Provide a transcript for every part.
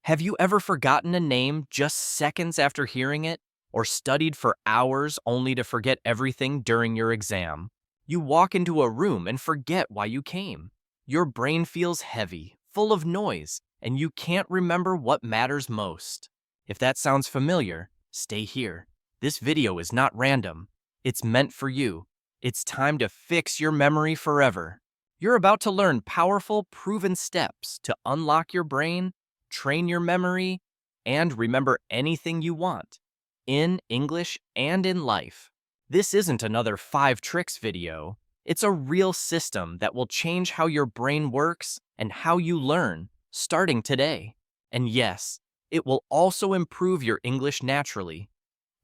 Have you ever forgotten a name just seconds after hearing it? Or studied for hours only to forget everything during your exam? You walk into a room and forget why you came. Your brain feels heavy, full of noise, and you can't remember what matters most. If that sounds familiar, stay here. This video is not random. It's meant for you. It's time to fix your memory forever. You're about to learn powerful, proven steps to unlock your brain, train your memory, and remember anything you want, in English and in life. This isn't another 5 tricks video. It's a real system that will change how your brain works and how you learn, starting today. And yes, it will also improve your English naturally.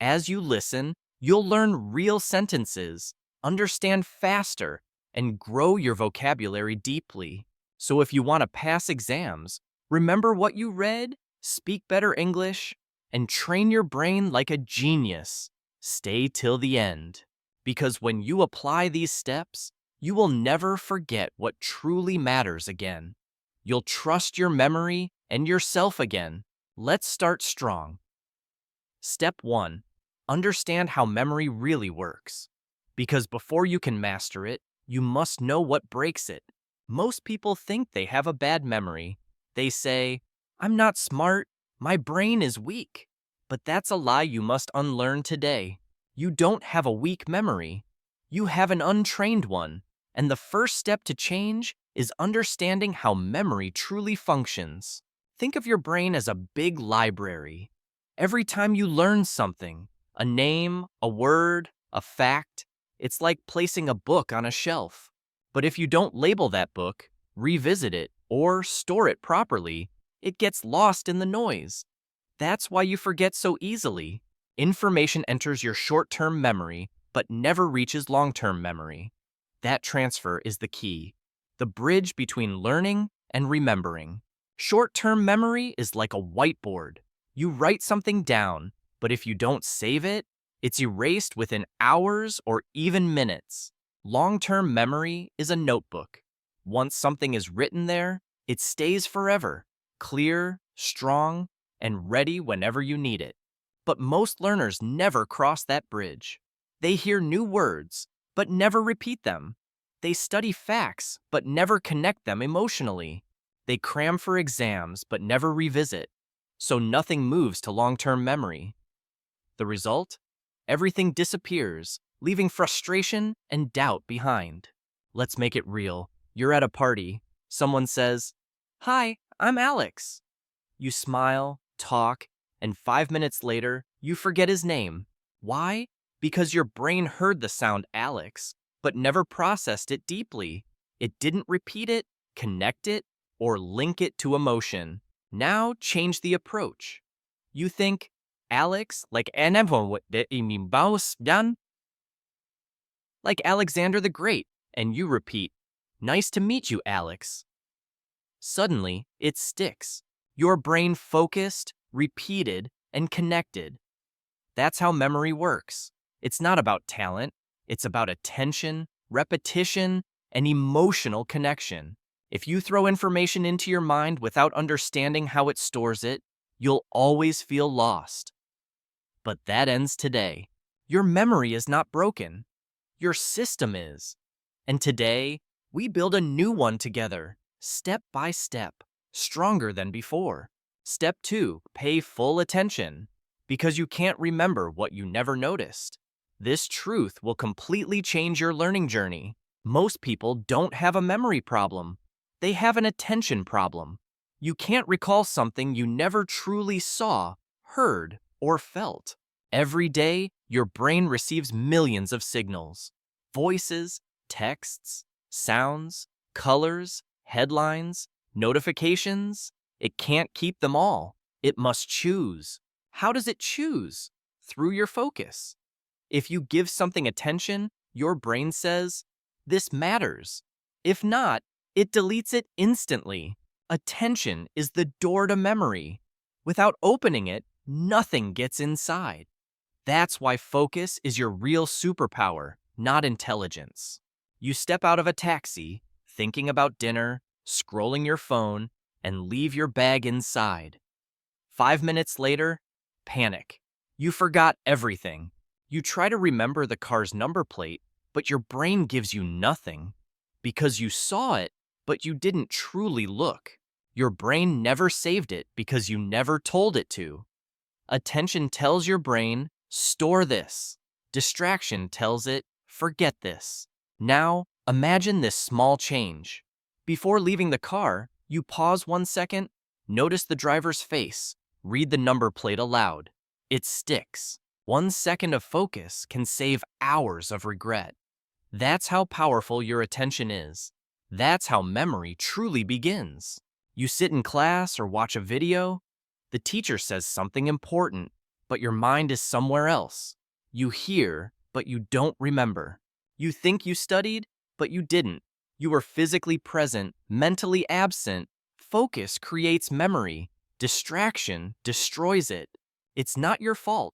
As you listen, you'll learn real sentences, understand faster, and grow your vocabulary deeply. So if you want to pass exams, remember what you read, speak better English, and train your brain like a genius. Stay till the end. Because when you apply these steps, you will never forget what truly matters again. You'll trust your memory and yourself again. Let's start strong. Step 1. Understand how memory really works. Because before you can master it, you must know what breaks it. Most people think they have a bad memory. They say, "I'm not smart, my brain is weak." But that's a lie you must unlearn today. You don't have a weak memory. You have an untrained one. And the first step to change is understanding how memory truly functions. Think of your brain as a big library. Every time you learn something, a name, a word, a fact, it's like placing a book on a shelf. But if you don't label that book, revisit it, or store it properly, it gets lost in the noise. That's why you forget so easily. Information enters your short-term memory, but never reaches long-term memory. That transfer is the key, the bridge between learning and remembering. Short-term memory is like a whiteboard. You write something down, but if you don't save it, it's erased within hours or even minutes. Long-term memory is a notebook. Once something is written there, it stays forever, clear, strong, and ready whenever you need it. But most learners never cross that bridge. They hear new words, but never repeat them. They study facts, but never connect them emotionally. They cram for exams, but never revisit. So nothing moves to long-term memory. The result? Everything disappears, leaving frustration and doubt behind. Let's make it real. You're at a party. Someone says, "Hi, I'm Alex." You smile, talk, and 5 minutes later, you forget his name. Why? Because your brain heard the sound Alex, but never processed it deeply. It didn't repeat it, connect it, or link it to emotion. Now change the approach. You think, Alex, like like Alexander the Great, and you repeat, "Nice to meet you, Alex." Suddenly, it sticks. Your brain focused, repeated, and connected. That's how memory works. It's not about talent. It's about attention, repetition, and emotional connection. If you throw information into your mind without understanding how it stores it, you'll always feel lost. But that ends today. Your memory is not broken. Your system is. And today, we build a new one together, step by step, stronger than before. Step 2, pay full attention, because you can't remember what you never noticed. This truth will completely change your learning journey. Most people don't have a memory problem. They have an attention problem. You can't recall something you never truly saw, heard, or felt. Every day, your brain receives millions of signals. Voices, texts, sounds, colors, headlines, notifications. It can't keep them all. It must choose. How does it choose? Through your focus. If you give something attention, your brain says, "This matters." If not, it deletes it instantly. Attention is the door to memory. Without opening it, nothing gets inside. That's why focus is your real superpower, not intelligence. You step out of a taxi, thinking about dinner, scrolling your phone, and leave your bag inside. 5 minutes later, panic. You forgot everything. You try to remember the car's number plate, but your brain gives you nothing because you saw it, but you didn't truly look. Your brain never saved it because you never told it to. Attention tells your brain, store this. Distraction tells it, forget this. Now, imagine this small change. Before leaving the car, you pause 1 second, notice the driver's face, read the number plate aloud. It sticks. 1 second of focus can save hours of regret. That's how powerful your attention is. That's how memory truly begins. You sit in class or watch a video. The teacher says something important, but your mind is somewhere else. You hear, but you don't remember. You think you studied, but you didn't. You were physically present, mentally absent. Focus creates memory. Distraction destroys it. It's not your fault.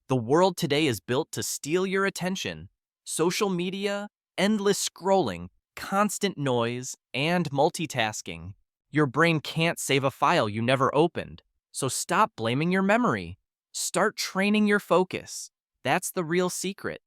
The world today is built to steal your attention. Social media, endless scrolling, constant noise, and multitasking. Your brain can't save a file you never opened. So stop blaming your memory. Start training your focus. That's the real secret.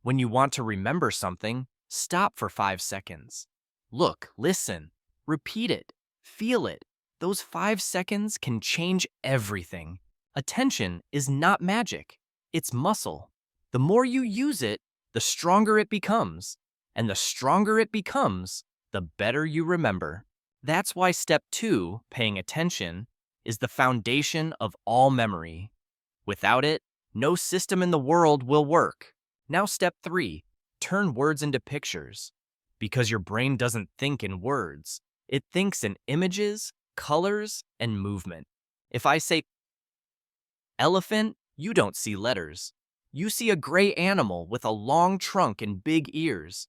When you want to remember something, stop for 5 seconds. Look, listen, repeat it, feel it. Those 5 seconds can change everything. Attention is not magic. It's muscle. The more you use it, the stronger it becomes. And the stronger it becomes, the better you remember. That's why step 2, paying attention, is the foundation of all memory. Without it, no system in the world will work. Now step 3, turn words into pictures. Because your brain doesn't think in words. It thinks in images, colors, and movement. If I say elephant, you don't see letters. You see a gray animal with a long trunk and big ears.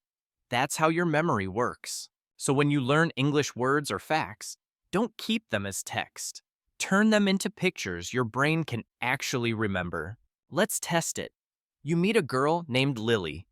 That's how your memory works. So when you learn English words or facts, don't keep them as text. Turn them into pictures your brain can actually remember. Let's test it. You meet a girl named Lily.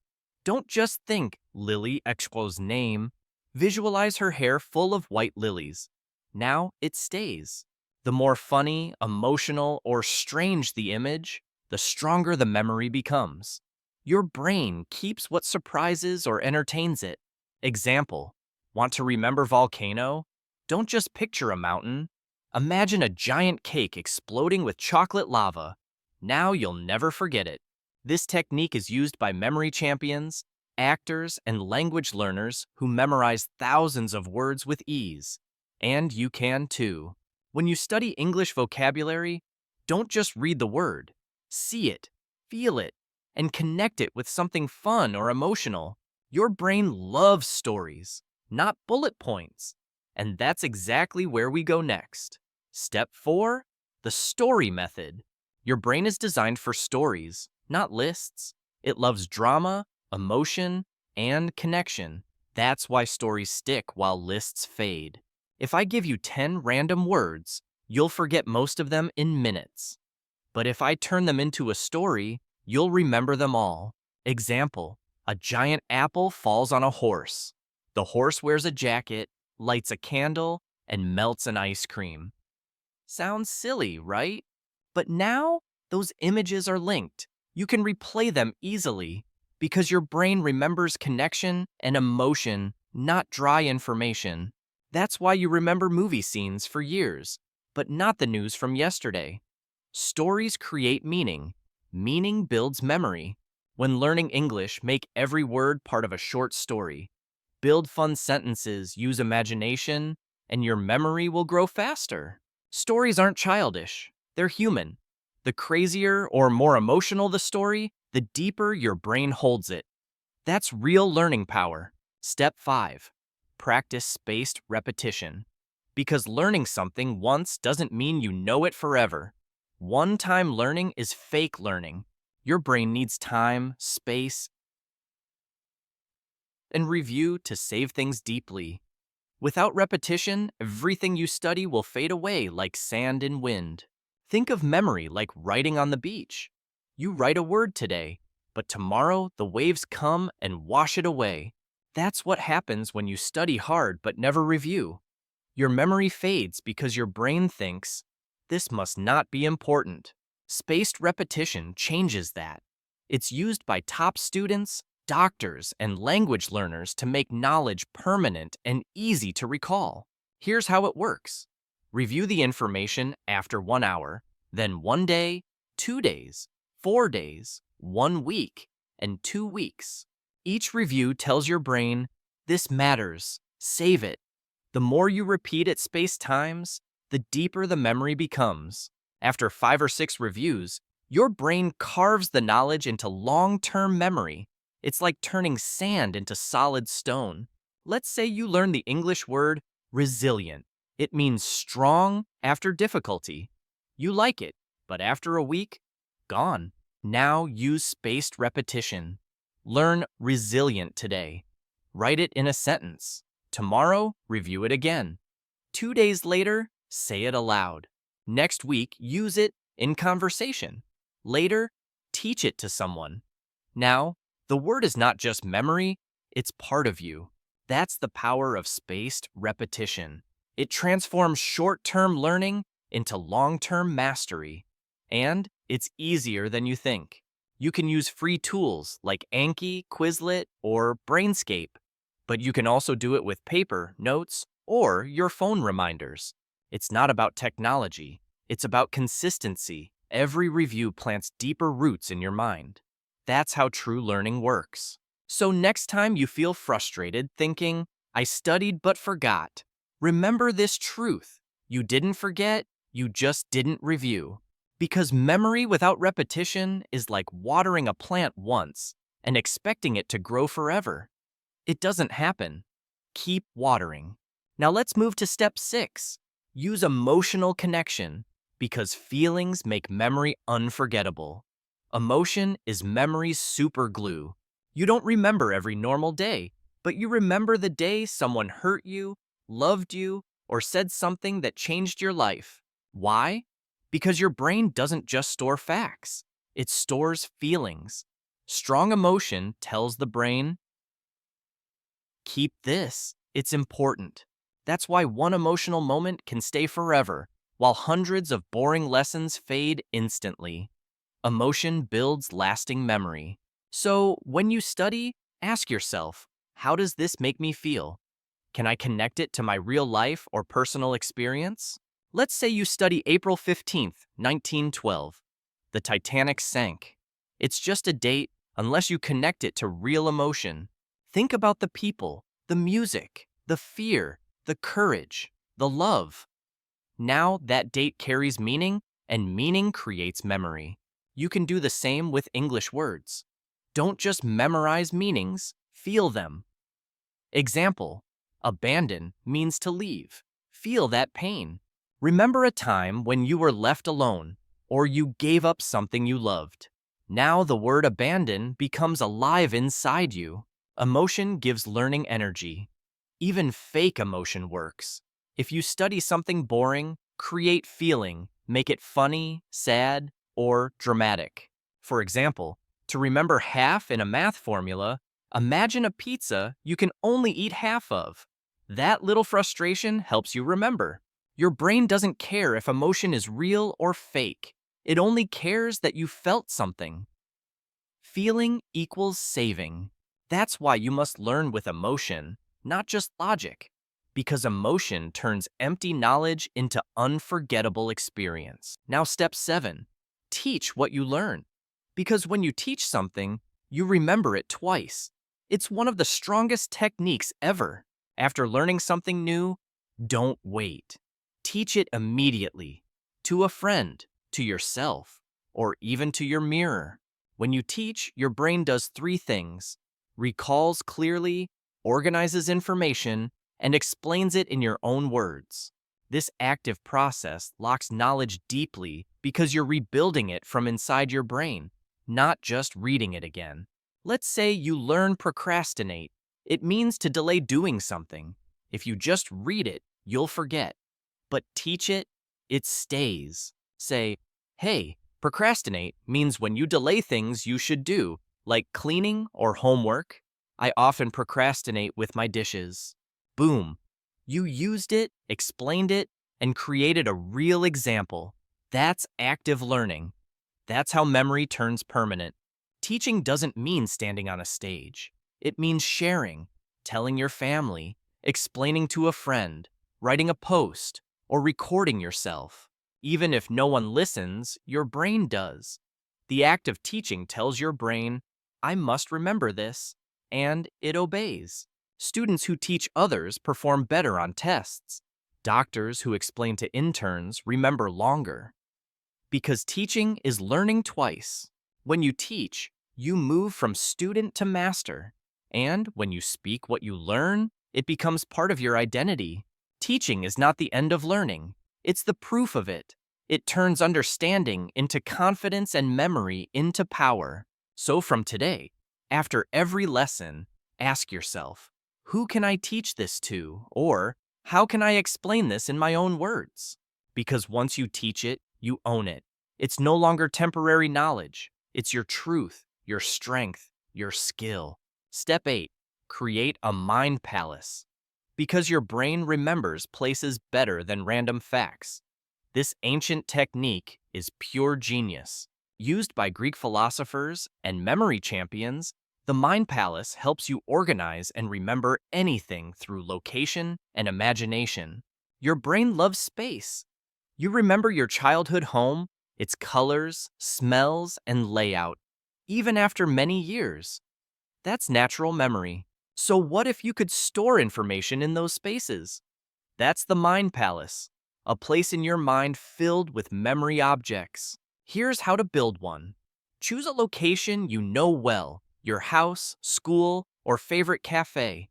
Don't just think Lily equals name. Visualize her hair full of white lilies. Now it stays. The more funny, emotional, or strange the image, the stronger the memory becomes. Your brain keeps what surprises or entertains it. Example, want to remember volcano? Don't just picture a mountain. Imagine a giant cake exploding with chocolate lava. Now you'll never forget it. This technique is used by memory champions, actors, and language learners who memorize thousands of words with ease. And you can too. When you study English vocabulary, don't just read the word. See it, feel it, and connect it with something fun or emotional. Your brain loves stories, not bullet points. And that's exactly where we go next. Step 4, the story method. Your brain is designed for stories, not lists. It loves drama, emotion, and connection. That's why stories stick while lists fade. If I give you 10 random words, you'll forget most of them in minutes. But if I turn them into a story, you'll remember them all. Example, a giant apple falls on a horse. The horse wears a jacket, lights a candle, and melts an ice cream. Sounds silly, right? But now, those images are linked. You can replay them easily because your brain remembers connection and emotion, not dry information. That's why you remember movie scenes for years, but not the news from yesterday. Stories create meaning. Meaning builds memory. When learning English, make every word part of a short story. Build fun sentences, use imagination, and your memory will grow faster. Stories aren't childish. They're human. The crazier or more emotional the story, the deeper your brain holds it. That's real learning power. Step 5. Practice spaced repetition. Because learning something once doesn't mean you know it forever. One-time learning is fake learning. Your brain needs time, space, and review to save things deeply. Without repetition, everything you study will fade away like sand in wind. Think of memory like writing on the beach. You write a word today, but tomorrow the waves come and wash it away. That's what happens when you study hard but never review. Your memory fades because your brain thinks, This must not be important. Spaced repetition changes that. It's used by top students, doctors, and language learners to make knowledge permanent and easy to recall. Here's how it works. Review the information after 1 hour, then 1 day, 2 days, 4 days, 1 week, and 2 weeks. Each review tells your brain, this matters, save it. The more you repeat it spaced times, the deeper the memory becomes. After 5 or 6 reviews, your brain carves the knowledge into long-term memory. It's like turning sand into solid stone. Let's say you learn the English word resilient. It means strong after difficulty. You like it, but after a week, gone. Now use spaced repetition. Learn resilient today. Write it in a sentence. Tomorrow, review it again. 2 days later, say it aloud. Next week, use it in conversation. Later, teach it to someone. Now, the word is not just memory, it's part of you. That's the power of spaced repetition. It transforms short-term learning into long-term mastery. And it's easier than you think. You can use free tools like Anki, Quizlet, or Brainscape. But you can also do it with paper, notes, or your phone reminders. It's not about technology. It's about consistency. Every review plants deeper roots in your mind. That's how true learning works. So next time you feel frustrated thinking, I studied but forgot, remember this truth. You didn't forget, you just didn't review. Because memory without repetition is like watering a plant once and expecting it to grow forever. It doesn't happen. Keep watering. Now let's move to step 6. Use emotional connection, because feelings make memory unforgettable. Emotion is memory's super glue. You don't remember every normal day, but you remember the day someone hurt you, loved you, or said something that changed your life. Why? Because your brain doesn't just store facts. It stores feelings. Strong emotion tells the brain, keep this, it's important. That's why one emotional moment can stay forever, while hundreds of boring lessons fade instantly. Emotion builds lasting memory. So, when you study, ask yourself, how does this make me feel? Can I connect it to my real life or personal experience? Let's say you study April 15th, 1912. The Titanic sank. It's just a date unless you connect it to real emotion. Think about the people, the music, the fear, the courage, the love. Now that date carries meaning, and meaning creates memory. You can do the same with English words. Don't just memorize meanings, feel them. Example, abandon means to leave. Feel that pain. Remember a time when you were left alone, or you gave up something you loved. Now the word abandon becomes alive inside you. Emotion gives learning energy. Even fake emotion works. If you study something boring, create feeling, make it funny, sad, or dramatic. For example, to remember half in a math formula, imagine a pizza you can only eat half of. That little frustration helps you remember. Your brain doesn't care if emotion is real or fake. It only cares that you felt something. Feeling equals saving. That's why you must learn with emotion, not just logic. Because emotion turns empty knowledge into unforgettable experience. Now step 7, teach what you learn. Because when you teach something, you remember it twice. It's one of the strongest techniques ever. After learning something new, don't wait. Teach it immediately, to a friend, to yourself, or even to your mirror. When you teach, your brain does 3 things: recalls clearly, organizes information, and explains it in your own words. This active process locks knowledge deeply because you're rebuilding it from inside your brain, not just reading it again. Let's say you learn procrastinate. It means to delay doing something. If you just read it, you'll forget. But teach it, it stays. Say, hey, procrastinate means when you delay things you should do, like cleaning or homework. I often procrastinate with my dishes. Boom. You used it, explained it, and created a real example. That's active learning. That's how memory turns permanent. Teaching doesn't mean standing on a stage. It means sharing, telling your family, explaining to a friend, writing a post, or recording yourself. Even if no one listens, your brain does. The act of teaching tells your brain, I must remember this, and it obeys. Students who teach others perform better on tests. Doctors who explain to interns remember longer. Because teaching is learning twice. When you teach, you move from student to master. And when you speak what you learn, it becomes part of your identity. Teaching is not the end of learning, it's the proof of it. It turns understanding into confidence and memory into power. So from today, after every lesson, ask yourself, who can I teach this to? Or how can I explain this in my own words? Because once you teach it, you own it. It's no longer temporary knowledge. It's your truth, your strength, your skill. Step 8. Create a mind palace. Because your brain remembers places better than random facts. This ancient technique is pure genius. Used by Greek philosophers and memory champions, the mind palace helps you organize and remember anything through location and imagination. Your brain loves space. You remember your childhood home, its colors, smells, and layout, even after many years. That's natural memory. So what if you could store information in those spaces? That's the mind palace, a place in your mind filled with memory objects. Here's how to build one. Choose a location you know well, your house, school, or favorite cafe.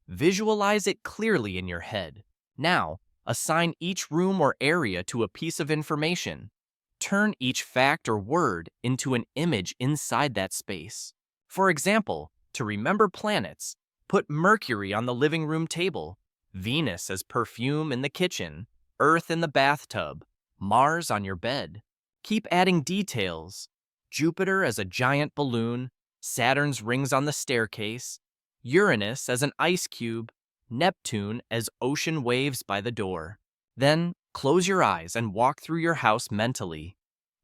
Visualize it clearly in your head. Now, assign each room or area to a piece of information. Turn each fact or word into an image inside that space. For example, to remember planets, put Mercury on the living room table, Venus as perfume in the kitchen, Earth in the bathtub, Mars on your bed. Keep adding details. Jupiter as a giant balloon, Saturn's rings on the staircase, Uranus as an ice cube, Neptune as ocean waves by the door. Then, close your eyes and walk through your house mentally.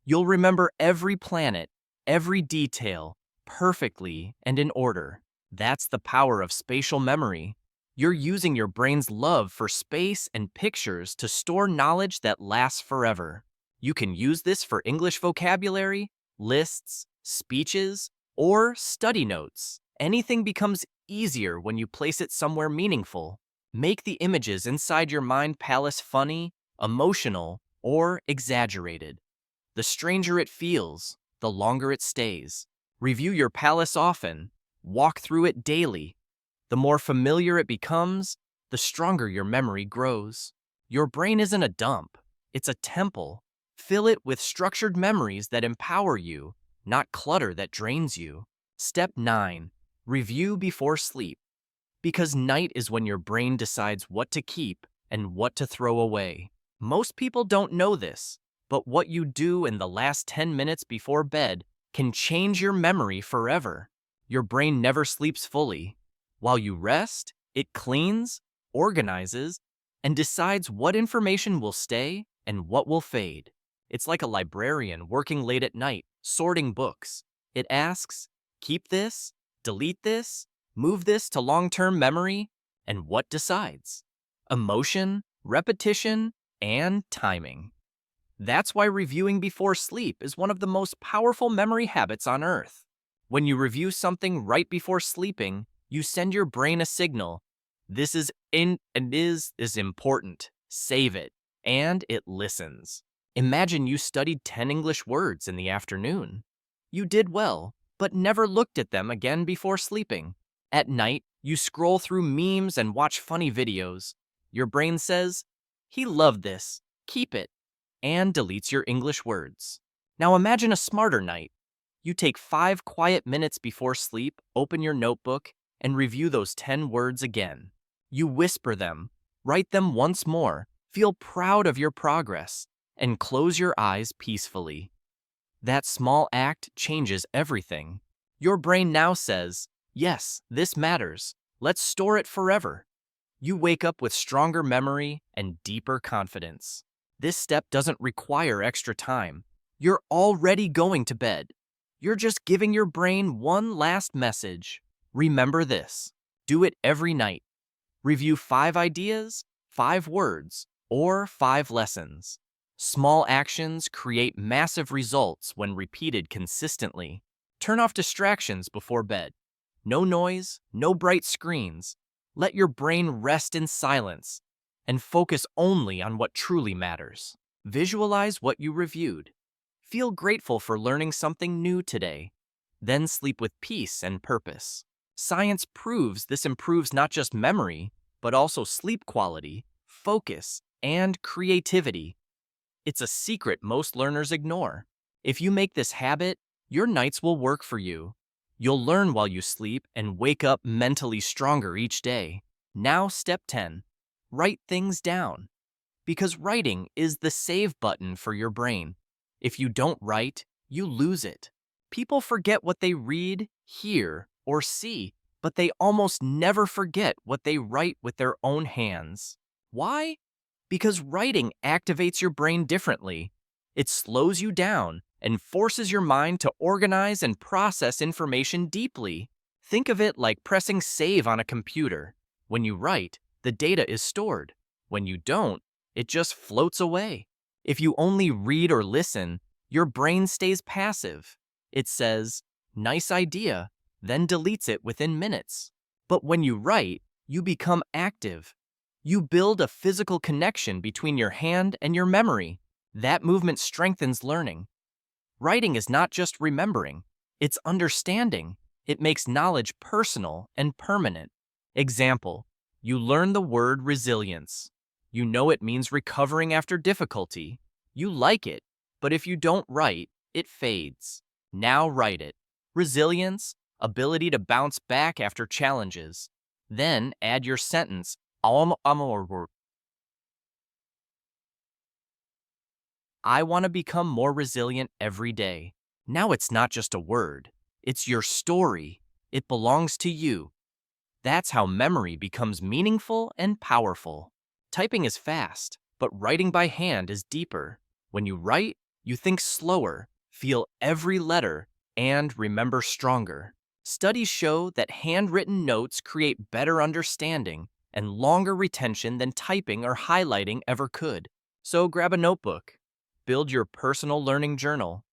You'll remember every planet, every detail, perfectly and in order. That's the power of spatial memory. You're using your brain's love for space and pictures to store knowledge that lasts forever. You can use this for English vocabulary, lists, speeches, or study notes. Anything becomes easier when you place it somewhere meaningful. Make the images inside your mind palace funny, emotional, or exaggerated. The stranger it feels, the longer it stays. Review your palace often. Walk through it daily. The more familiar it becomes, the stronger your memory grows. Your brain isn't a dump, it's a temple. Fill it with structured memories that empower you, not clutter that drains you. Step 9. Review before sleep. Because night is when your brain decides what to keep and what to throw away. Most people don't know this, but what you do in the last 10 minutes before bed can change your memory forever. Your brain never sleeps fully. While you rest, it cleans, organizes, and decides what information will stay and what will fade. It's like a librarian working late at night, sorting books. It asks, keep this, delete this, move this to long-term memory, and what decides? Emotion, repetition, and timing. That's why reviewing before sleep is one of the most powerful memory habits on Earth. When you review something right before sleeping, you send your brain a signal. This is important. Save it. And it listens. Imagine you studied 10 English words in the afternoon. You did well, but never looked at them again before sleeping. At night, you scroll through memes and watch funny videos. Your brain says, he loved this, keep it, and deletes your English words. Now imagine a smarter night. You take 5 quiet minutes before sleep, open your notebook, and review those 10 words again. You whisper them, write them once more, feel proud of your progress, and close your eyes peacefully. That small act changes everything. Your brain now says, yes, this matters. Let's store it forever. You wake up with stronger memory and deeper confidence. This step doesn't require extra time. You're already going to bed. You're just giving your brain one last message. Remember this. Do it every night. Review 5 ideas, 5 words, or 5 lessons. Small actions create massive results when repeated consistently. Turn off distractions before bed. No noise, no bright screens. Let your brain rest in silence and focus only on what truly matters. Visualize what you reviewed. Feel grateful for learning something new today. Then sleep with peace and purpose. Science proves this improves not just memory, but also sleep quality, focus, and creativity. It's a secret most learners ignore. If you make this habit, your nights will work for you. You'll learn while you sleep and wake up mentally stronger each day. Now, step 10. Write things down. Because writing is the save button for your brain. If you don't write, you lose it. People forget what they read, hear, or see, but they almost never forget what they write with their own hands. Why? Because writing activates your brain differently. It slows you down and forces your mind to organize and process information deeply. Think of it like pressing save on a computer. When you write, the data is stored. When you don't, it just floats away. If you only read or listen, your brain stays passive. It says, "Nice idea," then deletes it within minutes. But when you write, you become active. You build a physical connection between your hand and your memory. That movement strengthens learning. Writing is not just remembering, it's understanding. It makes knowledge personal and permanent. Example, you learn the word resilience. You know it means recovering after difficulty. You like it, but if you don't write, it fades. Now write it. Resilience, ability to bounce back after challenges. Then add your sentence, I want to become more resilient every day. Now it's not just a word. It's your story. It belongs to you. That's how memory becomes meaningful and powerful. Typing is fast, but writing by hand is deeper. When you write, you think slower, feel every letter, and remember stronger. Studies show that handwritten notes create better understanding and longer retention than typing or highlighting ever could. So grab a notebook. Build your personal learning journal.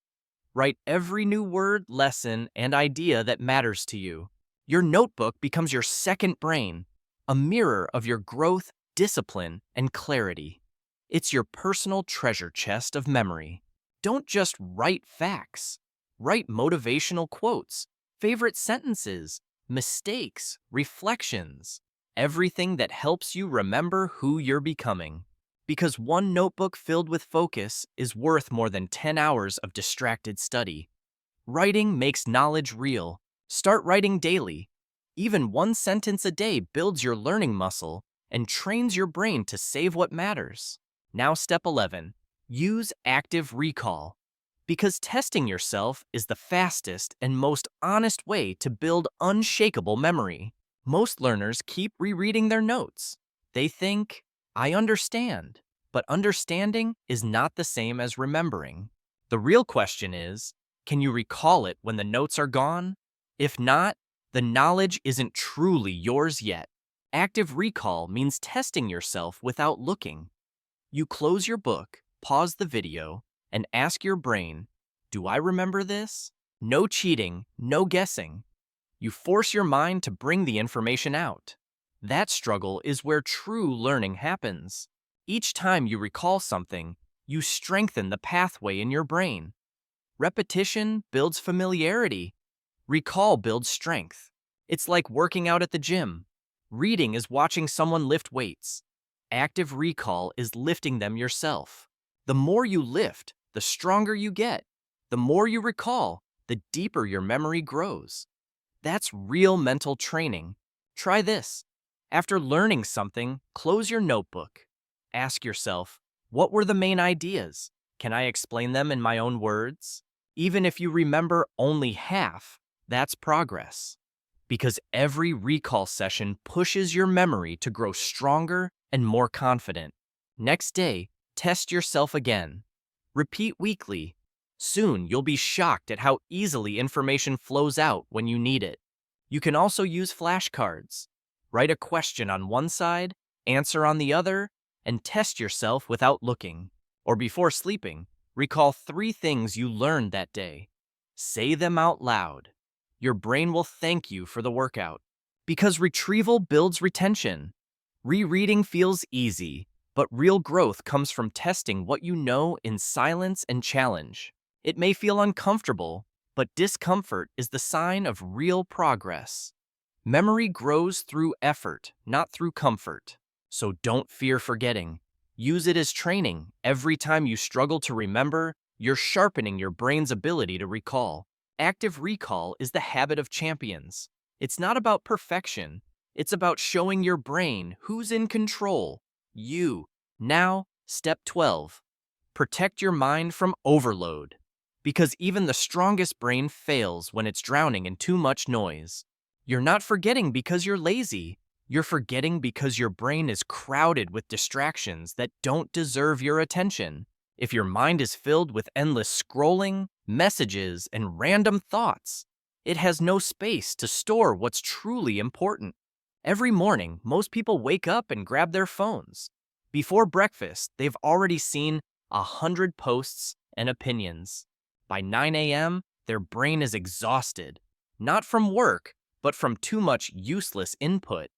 Write every new word, lesson, and idea that matters to you. Your notebook becomes your second brain, a mirror of your growth, discipline, and clarity. It's your personal treasure chest of memory. Don't just write facts. Write motivational quotes, favorite sentences, mistakes, reflections, everything that helps you remember who you're becoming. Because one notebook filled with focus is worth more than 10 hours of distracted study. Writing makes knowledge real. Start writing daily. Even one sentence a day builds your learning muscle and trains your brain to save what matters. Now, step 11. Use active recall. Because testing yourself is the fastest and most honest way to build unshakable memory. Most learners keep rereading their notes. They think, I understand. But understanding is not the same as remembering. The real question is, can you recall it when the notes are gone? If not, the knowledge isn't truly yours yet. Active recall means testing yourself without looking. You close your book, pause the video, and ask your brain, do I remember this? No cheating, no guessing. You force your mind to bring the information out. That struggle is where true learning happens. Each time you recall something, you strengthen the pathway in your brain. Repetition builds familiarity. Recall builds strength. It's like working out at the gym. Reading is watching someone lift weights. Active recall is lifting them yourself. The more you lift, the stronger you get. The more you recall, the deeper your memory grows. That's real mental training. Try this. After learning something, close your notebook. Ask yourself, what were the main ideas? Can I explain them in my own words? Even if you remember only half, that's progress. Because every recall session pushes your memory to grow stronger and more confident. Next day, Test yourself again. Repeat weekly. Soon, you'll be shocked at how easily information flows out when you need it. You can also use flashcards. Write a question on one side, answer on the other, and test yourself without looking. Or before sleeping, recall 3 things you learned that day. Say them out loud. Your brain will thank you for the workout. Because retrieval builds retention. Rereading feels easy, but real growth comes from testing what you know in silence and challenge. It may feel uncomfortable, but discomfort is the sign of real progress. Memory grows through effort, not through comfort. So don't fear forgetting. Use it as training. Every time you struggle to remember, you're sharpening your brain's ability to recall. Active recall is the habit of champions. It's not about perfection. It's about showing your brain who's in control. You. Now, step 12. Protect your mind from overload. Because even the strongest brain fails when it's drowning in too much noise. You're not forgetting because you're lazy. You're forgetting because your brain is crowded with distractions that don't deserve your attention. If your mind is filled with endless scrolling, messages, and random thoughts, it has no space to store what's truly important. Every morning, most people wake up and grab their phones. Before breakfast, they've already seen 100 posts and opinions. By 9 a.m., their brain is exhausted, not from work, but from too much useless input.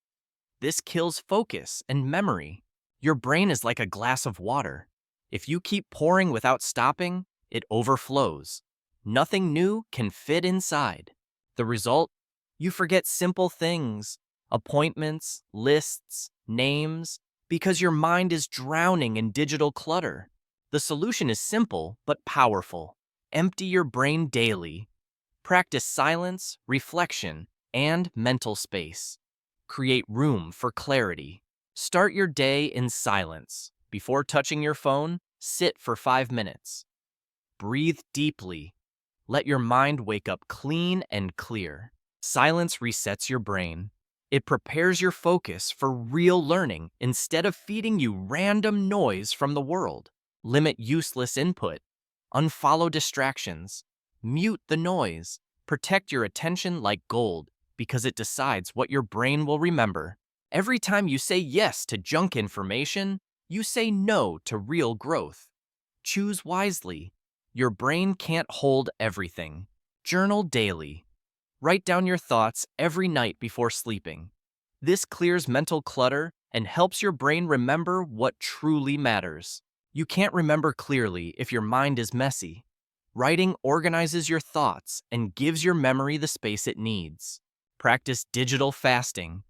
This kills focus and memory. Your brain is like a glass of water. If you keep pouring without stopping, it overflows. Nothing new can fit inside. The result? You forget simple things, appointments, lists, names, because your mind is drowning in digital clutter. The solution is simple but powerful. Empty your brain daily. Practice silence, reflection, and mental space. Create room for clarity. Start your day in silence. Before touching your phone, sit for 5 minutes. Breathe deeply. Let your mind wake up clean and clear. Silence resets your brain. It prepares your focus for real learning instead of feeding you random noise from the world. Limit useless input. Unfollow distractions. Mute the noise. Protect your attention like gold because it decides what your brain will remember. Every time you say yes to junk information, you say no to real growth. Choose wisely. Your brain can't hold everything. Journal daily. Write down your thoughts every night before sleeping. This clears mental clutter and helps your brain remember what truly matters. You can't remember clearly if your mind is messy. Writing organizes your thoughts and gives your memory the space it needs. Practice digital fasting.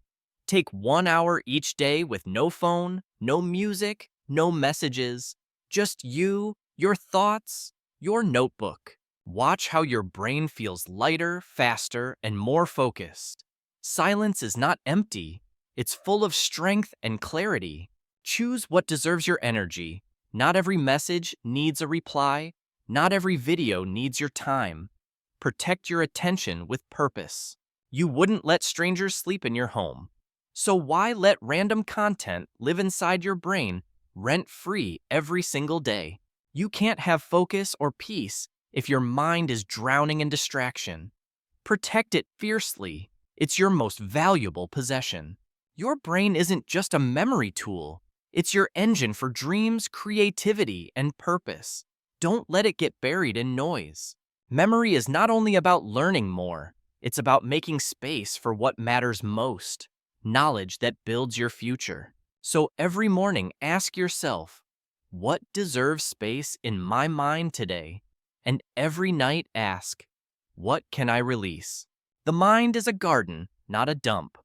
Take 1 hour each day with no phone, no music, no messages, just you, your thoughts, your notebook. Watch how your brain feels lighter, faster, and more focused. Silence is not empty. It's full of strength and clarity. Choose what deserves your energy. Not every message needs a reply. Not every video needs your time. Protect your attention with purpose. You wouldn't let strangers sleep in your home. So why let random content live inside your brain rent-free every single day? You can't have focus or peace if your mind is drowning in distraction. Protect it fiercely. It's your most valuable possession. Your brain isn't just a memory tool. It's your engine for dreams, creativity, and purpose. Don't let it get buried in noise. Memory is not only about learning more, it's about making space for what matters most. Knowledge that builds your future. So every morning, ask yourself, what deserves space in my mind today? And every night ask, what can I release? The mind is a garden, not a dump.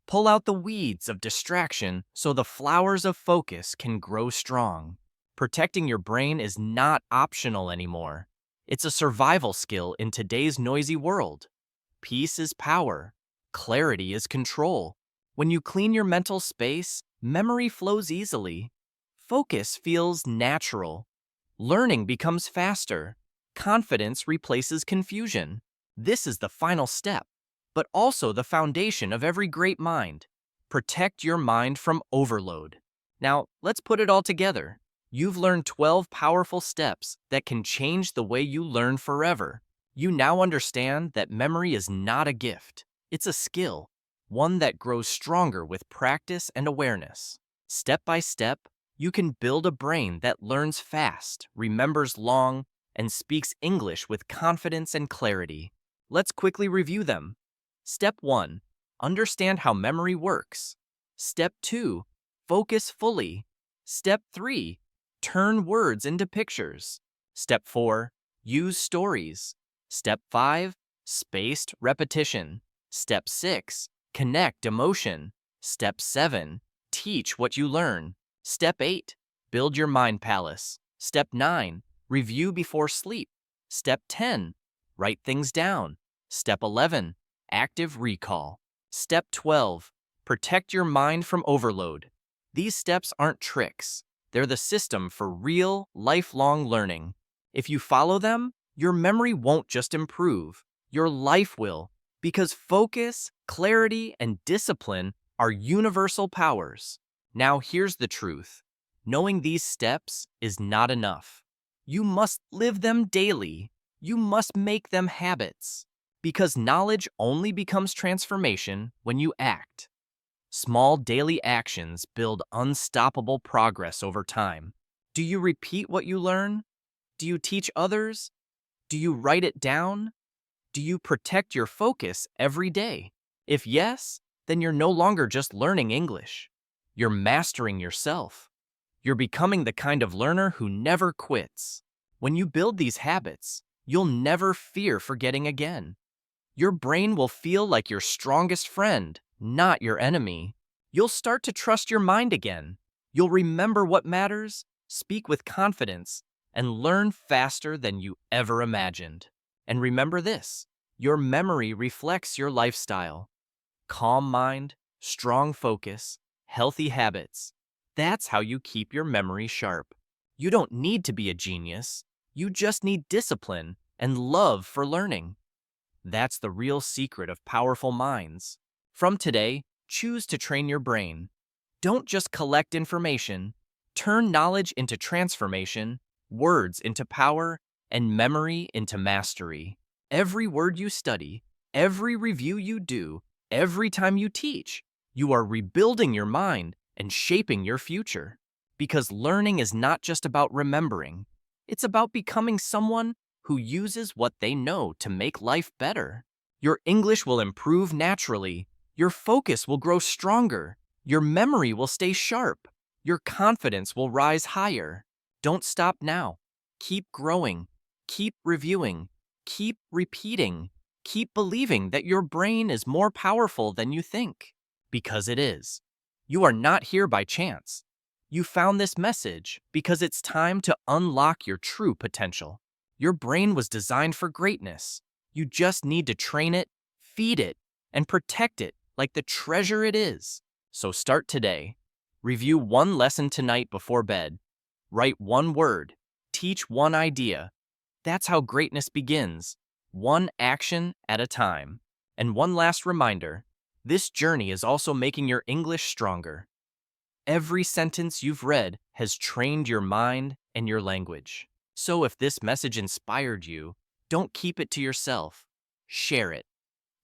Pull out the weeds of distraction so the flowers of focus can grow strong. Protecting your brain is not optional anymore. It's a survival skill in today's noisy world. Peace is power. Clarity is control. When you clean your mental space, memory flows easily. Focus feels natural. Learning becomes faster. Confidence replaces confusion. This is the final step, but also the foundation of every great mind. Protect your mind from overload. Now, let's put it all together. You've learned 12 powerful steps that can change the way you learn forever. You now understand that memory is not a gift, it's a skill, one that grows stronger with practice and awareness. Step by step, you can build a brain that learns fast, remembers long, and speaks English with confidence and clarity. Let's quickly review them. Step 1. Understand how memory works. Step 2. Focus fully. Step 3. Turn words into pictures. Step 4. Use stories. Step 5. Spaced repetition. Step 6. Connect emotion. Step 7. Teach what you learn. Step 8. Build your mind palace. Step 9. Review before sleep. Step 10. Write things down. Step 11. Active recall. Step 12. Protect your mind from overload. These steps aren't tricks. They're the system for real, lifelong learning. If you follow them, your memory won't just improve. Your life will, because focus, clarity, and discipline are universal powers. Now here's the truth. Knowing these steps is not enough. You must live them daily. You must make them habits. Because knowledge only becomes transformation when you act. Small daily actions build unstoppable progress over time. Do you repeat what you learn? Do you teach others? Do you write it down? Do you protect your focus every day? If yes, then you're no longer just learning English. You're mastering yourself. You're becoming the kind of learner who never quits. When you build these habits, you'll never fear forgetting again. Your brain will feel like your strongest friend, not your enemy. You'll start to trust your mind again. You'll remember what matters, speak with confidence, and learn faster than you ever imagined. And remember this, your memory reflects your lifestyle. Calm mind, strong focus, healthy habits. That's how you keep your memory sharp. You don't need to be a genius. You just need discipline and love for learning. That's the real secret of powerful minds. From today, choose to train your brain. Don't just collect information. Turn knowledge into transformation, words into power, and memory into mastery. Every word you study, every review you do, every time you teach, you are rebuilding your mind and shaping your future. Because learning is not just about remembering. It's about becoming someone who uses what they know to make life better. Your English will improve naturally. Your focus will grow stronger. Your memory will stay sharp. Your confidence will rise higher. Don't stop now. Keep growing. Keep reviewing. Keep repeating. Keep believing that your brain is more powerful than you think. Because it is. You are not here by chance. You found this message because it's time to unlock your true potential. Your brain was designed for greatness. You just need to train it, feed it, and protect it like the treasure it is. So start today. Review one lesson tonight before bed. Write one word. Teach one idea. That's how greatness begins, one action at a time. And one last reminder, this journey is also making your English stronger. Every sentence you've read has trained your mind and your language. So if this message inspired you, don't keep it to yourself. Share it.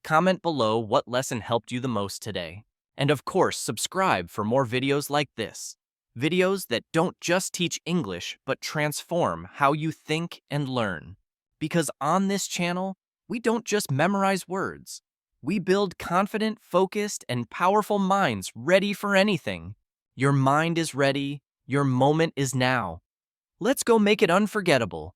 Comment below what lesson helped you the most today. And of course, subscribe for more videos like this. Videos that don't just teach English, but transform how you think and learn. Because on this channel, we don't just memorize words. We build confident, focused, and powerful minds ready for anything. Your mind is ready. Your moment is now. Let's go make it unforgettable.